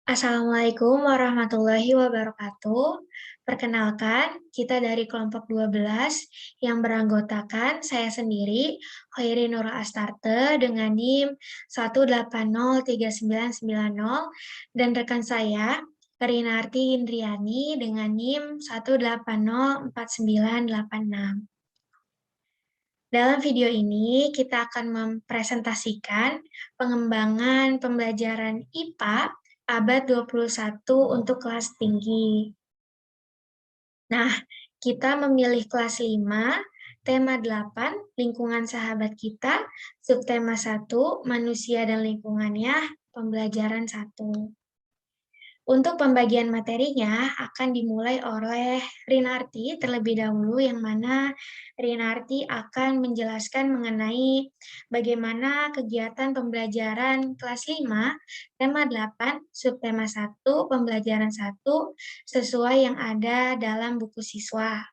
Assalamualaikum warahmatullahi wabarakatuh. Perkenalkan, kita dari kelompok 12 yang beranggotakan saya sendiri, Hoiri Nur Astarte dengan NIM 1803990 dan rekan saya, Karinarti Indriani dengan NIM 1804986. Dalam video ini, kita akan mempresentasikan pengembangan pembelajaran IPA abad 21 untuk kelas tinggi. Nah, kita memilih kelas 5, tema 8, lingkungan sahabat kita, subtema 1, manusia dan lingkungannya, pembelajaran 1. Untuk pembagian materinya akan dimulai oleh Rinarti terlebih dahulu, yang mana Rinarti akan menjelaskan mengenai bagaimana kegiatan pembelajaran kelas 5, tema 8, subtema 1, pembelajaran 1, sesuai yang ada dalam buku siswa.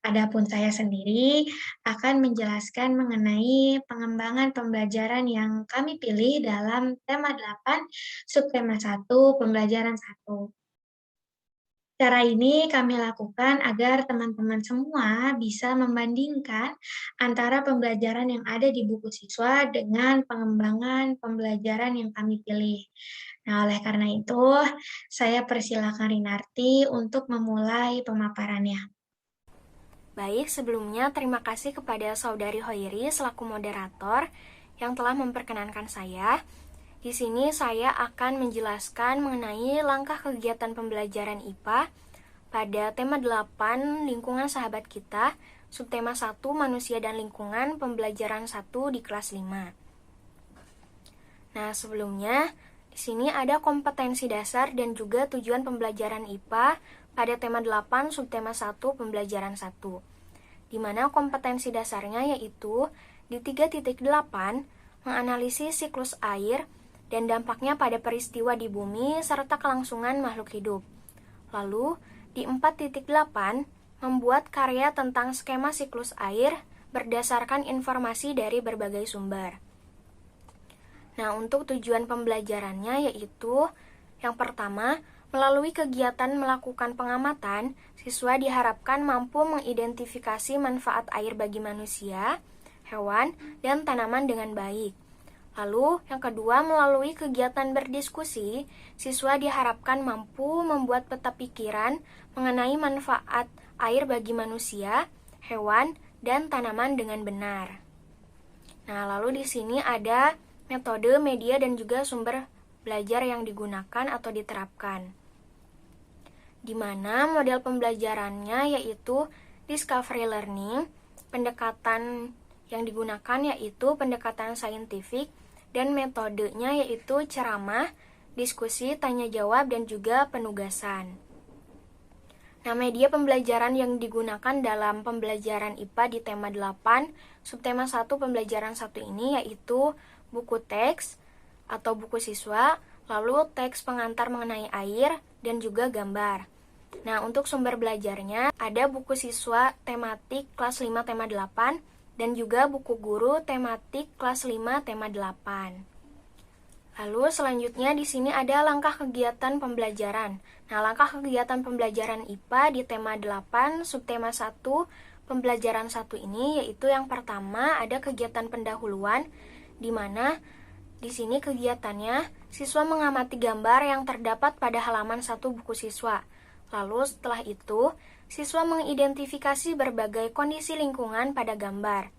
Adapun saya sendiri akan menjelaskan mengenai pengembangan pembelajaran yang kami pilih dalam tema 8, subtema 1, pembelajaran 1. Cara ini kami lakukan agar teman-teman semua bisa membandingkan antara pembelajaran yang ada di buku siswa dengan pengembangan pembelajaran yang kami pilih. Nah, oleh karena itu, saya persilakan Rinarti untuk memulai pemaparannya. Baik, sebelumnya terima kasih kepada Saudari Hoiri selaku moderator yang telah memperkenankan saya. Di sini saya akan menjelaskan mengenai langkah kegiatan pembelajaran IPA pada tema 8 lingkungan sahabat kita, subtema 1 manusia dan lingkungan, pembelajaran 1 di kelas 5. Nah, sebelumnya di sini ada kompetensi dasar dan juga tujuan pembelajaran IPA pada tema 8 subtema 1 pembelajaran 1. Di mana kompetensi dasarnya yaitu di 3.8 menganalisis siklus air dan dampaknya pada peristiwa di bumi serta kelangsungan makhluk hidup. Lalu di 4.8 membuat karya tentang skema siklus air berdasarkan informasi dari berbagai sumber. Nah, untuk tujuan pembelajarannya yaitu yang pertama, melalui kegiatan melakukan pengamatan, siswa diharapkan mampu mengidentifikasi manfaat air bagi manusia, hewan, dan tanaman dengan baik. Lalu, yang kedua, melalui kegiatan berdiskusi, siswa diharapkan mampu membuat peta pikiran mengenai manfaat air bagi manusia, hewan, dan tanaman dengan benar. Nah, lalu di sini ada metode, media, dan juga sumber belajar yang digunakan atau diterapkan. Di mana model pembelajarannya yaitu discovery learning, pendekatan yang digunakan yaitu pendekatan saintifik, dan metodenya yaitu ceramah, diskusi, tanya jawab, dan juga penugasan. Nah, media pembelajaran yang digunakan dalam pembelajaran IPA di tema 8, subtema 1 pembelajaran 1 ini yaitu buku teks atau buku siswa, lalu teks pengantar mengenai air, dan juga gambar. Nah, untuk sumber belajarnya ada buku siswa tematik kelas 5 tema 8 dan juga buku guru tematik kelas 5 tema 8. Lalu selanjutnya di sini ada langkah kegiatan pembelajaran. Nah, langkah kegiatan pembelajaran IPA di tema 8 subtema 1 pembelajaran 1 ini yaitu yang pertama ada kegiatan pendahuluan, di mana di sini kegiatannya siswa mengamati gambar yang terdapat pada halaman 1 buku siswa. Lalu setelah itu, siswa mengidentifikasi berbagai kondisi lingkungan pada gambar.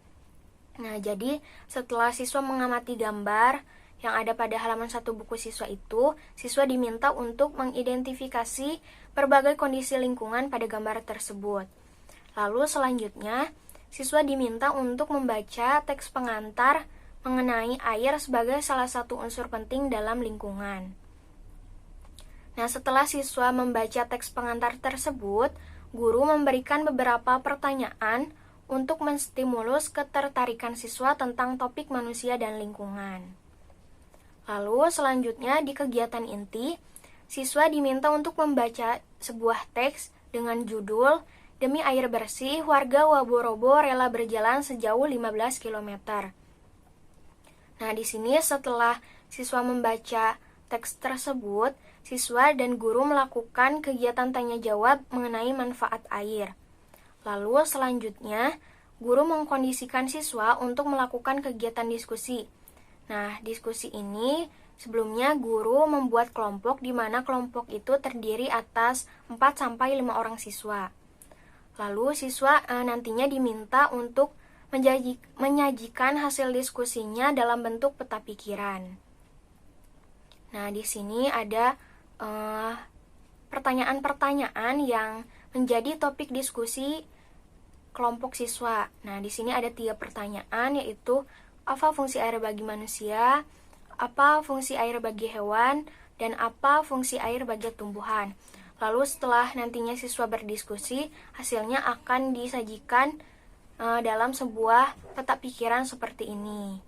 Nah, jadi setelah siswa mengamati gambar yang ada pada halaman 1 buku siswa itu, siswa diminta untuk mengidentifikasi berbagai kondisi lingkungan pada gambar tersebut. Lalu selanjutnya, siswa diminta untuk membaca teks pengantar mengenai air sebagai salah satu unsur penting dalam lingkungan. Nah, setelah siswa membaca teks pengantar tersebut, guru memberikan beberapa pertanyaan untuk menstimulus ketertarikan siswa tentang topik manusia dan lingkungan. Lalu selanjutnya di kegiatan inti, siswa diminta untuk membaca sebuah teks dengan judul "Demi air bersih, warga Waborobo rela berjalan sejauh 15 km". Nah, di sini setelah siswa membaca teks tersebut, siswa dan guru melakukan kegiatan tanya jawab mengenai manfaat air. Lalu selanjutnya, guru mengkondisikan siswa untuk melakukan kegiatan diskusi. Nah, diskusi ini sebelumnya guru membuat kelompok di mana kelompok itu terdiri atas 4-5 orang siswa. Lalu siswa nantinya diminta untuk menyajikan hasil diskusinya dalam bentuk peta pikiran. Nah, di sini ada pertanyaan-pertanyaan yang menjadi topik diskusi kelompok siswa. Nah, di sini ada 3 pertanyaan, yaitu apa fungsi air bagi manusia, apa fungsi air bagi hewan, dan apa fungsi air bagi tumbuhan. Lalu setelah nantinya siswa berdiskusi, hasilnya akan disajikan dalam sebuah peta pikiran seperti ini.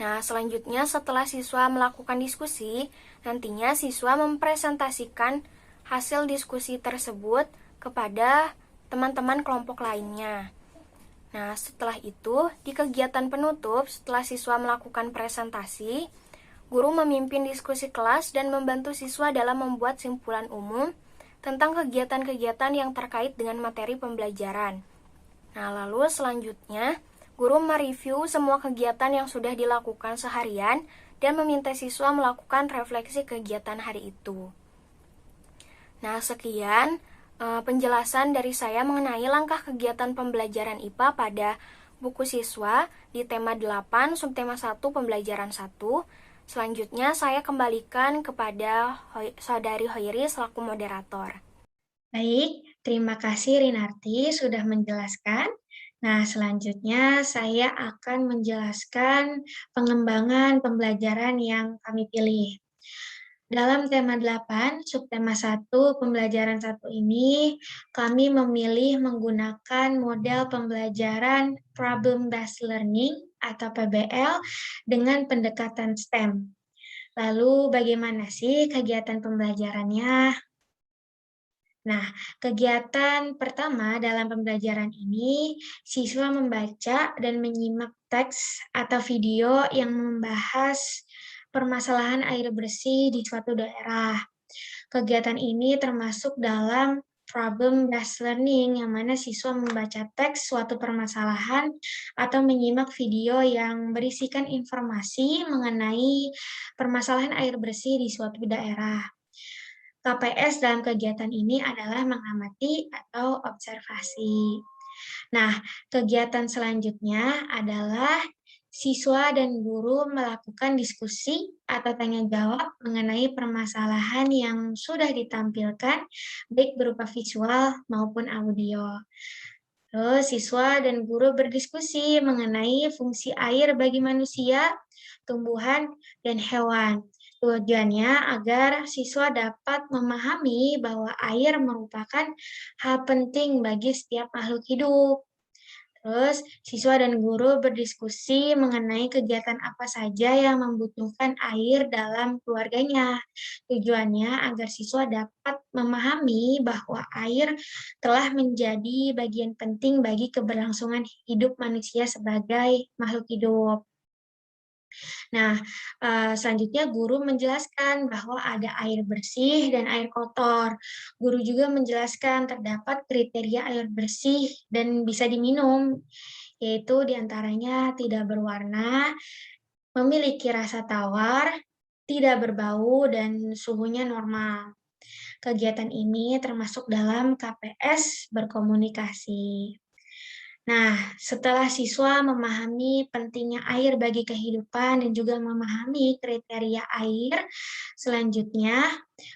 Nah, selanjutnya setelah siswa melakukan diskusi, nantinya siswa mempresentasikan hasil diskusi tersebut kepada teman-teman kelompok lainnya. Nah, setelah itu, di kegiatan penutup, setelah siswa melakukan presentasi, guru memimpin diskusi kelas dan membantu siswa dalam membuat simpulan umum tentang kegiatan-kegiatan yang terkait dengan materi pembelajaran. Nah, lalu selanjutnya, guru mereview semua kegiatan yang sudah dilakukan seharian dan meminta siswa melakukan refleksi kegiatan hari itu. Nah, sekian penjelasan dari saya mengenai langkah kegiatan pembelajaran IPA pada buku siswa di tema 8, subtema 1, pembelajaran 1. Selanjutnya saya kembalikan kepada Saudari Hoiri selaku moderator. Baik, terima kasih Rinarti sudah menjelaskan. Nah, selanjutnya saya akan menjelaskan pengembangan pembelajaran yang kami pilih. Dalam tema 8, subtema 1, pembelajaran 1 ini, kami memilih menggunakan model pembelajaran Problem Based Learning atau PBL dengan pendekatan STEM. Lalu bagaimana sih kegiatan pembelajarannya? Nah, kegiatan pertama dalam pembelajaran ini, siswa membaca dan menyimak teks atau video yang membahas permasalahan air bersih di suatu daerah. Kegiatan ini termasuk dalam problem based learning, yang mana siswa membaca teks suatu permasalahan atau menyimak video yang berisikan informasi mengenai permasalahan air bersih di suatu daerah. KPS dalam kegiatan ini adalah mengamati atau observasi. Nah, kegiatan selanjutnya adalah siswa dan guru melakukan diskusi atau tanya jawab mengenai permasalahan yang sudah ditampilkan, baik berupa visual maupun audio. Terus, siswa dan guru berdiskusi mengenai fungsi air bagi manusia, tumbuhan, dan hewan. Tujuannya agar siswa dapat memahami bahwa air merupakan hal penting bagi setiap makhluk hidup. Terus, siswa dan guru berdiskusi mengenai kegiatan apa saja yang membutuhkan air dalam keluarganya. Tujuannya agar siswa dapat memahami bahwa air telah menjadi bagian penting bagi keberlangsungan hidup manusia sebagai makhluk hidup. Nah, selanjutnya guru menjelaskan bahwa ada air bersih dan air kotor. Guru juga menjelaskan terdapat kriteria air bersih dan bisa diminum, yaitu diantaranya tidak berwarna, memiliki rasa tawar, tidak berbau, dan suhunya normal. Kegiatan ini termasuk dalam KPS berkomunikasi. Nah, setelah siswa memahami pentingnya air bagi kehidupan dan juga memahami kriteria air, selanjutnya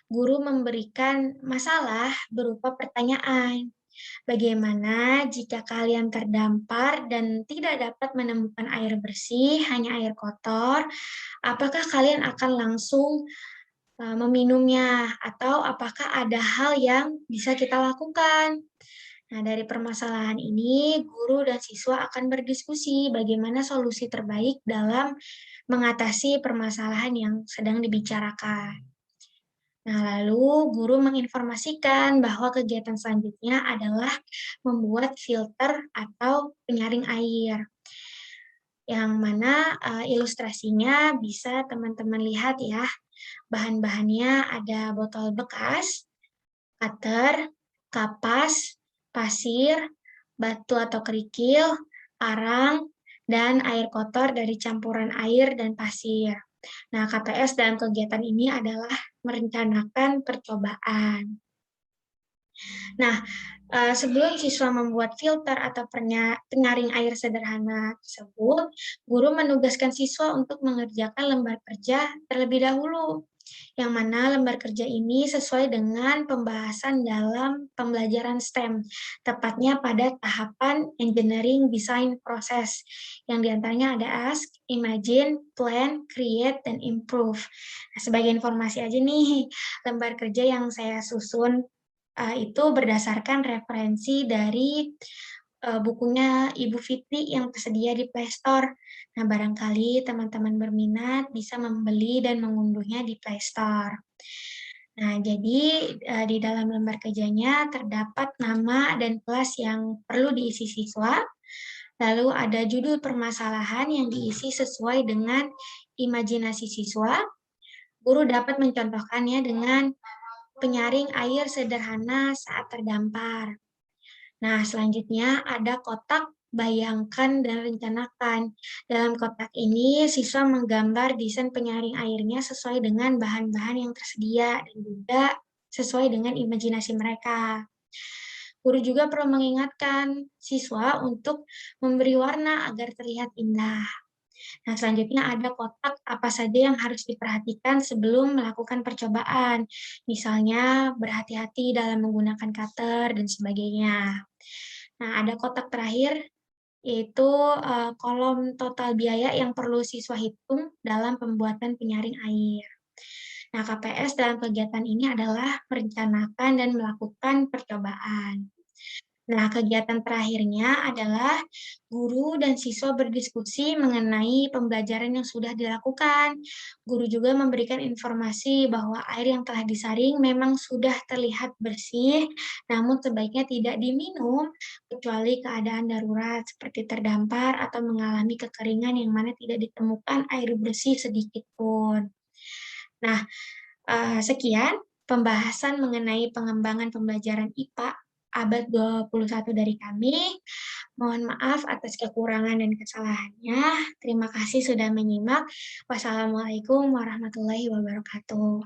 guru memberikan masalah berupa pertanyaan. Bagaimana jika kalian terdampar dan tidak dapat menemukan air bersih, hanya air kotor? Apakah kalian akan langsung meminumnya, atau apakah ada hal yang bisa kita lakukan? Nah, dari permasalahan ini, guru dan siswa akan berdiskusi bagaimana solusi terbaik dalam mengatasi permasalahan yang sedang dibicarakan. Nah, lalu guru menginformasikan bahwa kegiatan selanjutnya adalah membuat filter atau penyaring air. yang mana, ilustrasinya bisa teman-teman lihat ya. Bahan-bahannya ada botol bekas, cutter, kapas, pasir, batu atau kerikil, arang, dan air kotor dari campuran air dan pasir. Nah, KPS dalam kegiatan ini adalah merencanakan percobaan. Nah, sebelum siswa membuat filter atau penyaring air sederhana tersebut, guru menugaskan siswa untuk mengerjakan lembar kerja terlebih dahulu, yang mana lembar kerja ini sesuai dengan pembahasan dalam pembelajaran STEM, tepatnya pada tahapan Engineering Design Process, yang diantaranya ada Ask, Imagine, Plan, Create, dan Improve. Nah, sebagai informasi aja nih, lembar kerja yang saya susun itu berdasarkan referensi dari, bukunya Ibu Fitri yang tersedia di Playstore. Nah, barangkali teman-teman berminat bisa membeli dan mengunduhnya di Playstore. Nah, jadi, di dalam lembar kerjanya terdapat nama dan kelas yang perlu diisi siswa, lalu ada judul permasalahan yang diisi sesuai dengan imajinasi siswa. Guru dapat mencontohkannya dengan penyaring air sederhana saat terdampar. Nah, selanjutnya ada kotak bayangkan dan rencanakan. Dalam kotak ini, siswa menggambar desain penyaring airnya sesuai dengan bahan-bahan yang tersedia dan juga sesuai dengan imajinasi mereka. Guru juga perlu mengingatkan siswa untuk memberi warna agar terlihat indah. Nah, selanjutnya ada kotak apa saja yang harus diperhatikan sebelum melakukan percobaan. Misalnya, berhati-hati dalam menggunakan cutter dan sebagainya. Nah, ada kotak terakhir, yaitu kolom total biaya yang perlu siswa hitung dalam pembuatan penyaring air. Nah, KPS dalam kegiatan ini adalah merencanakan dan melakukan percobaan. Nah, kegiatan terakhirnya adalah guru dan siswa berdiskusi mengenai pembelajaran yang sudah dilakukan. Guru juga memberikan informasi bahwa air yang telah disaring memang sudah terlihat bersih, namun sebaiknya tidak diminum kecuali keadaan darurat seperti terdampar atau mengalami kekeringan yang mana tidak ditemukan air bersih sedikit pun. Nah, sekian pembahasan mengenai pengembangan pembelajaran IPA abad 21 dari kami. Mohon maaf atas kekurangan dan kesalahannya. Terima kasih sudah menyimak. Wassalamualaikum warahmatullahi wabarakatuh.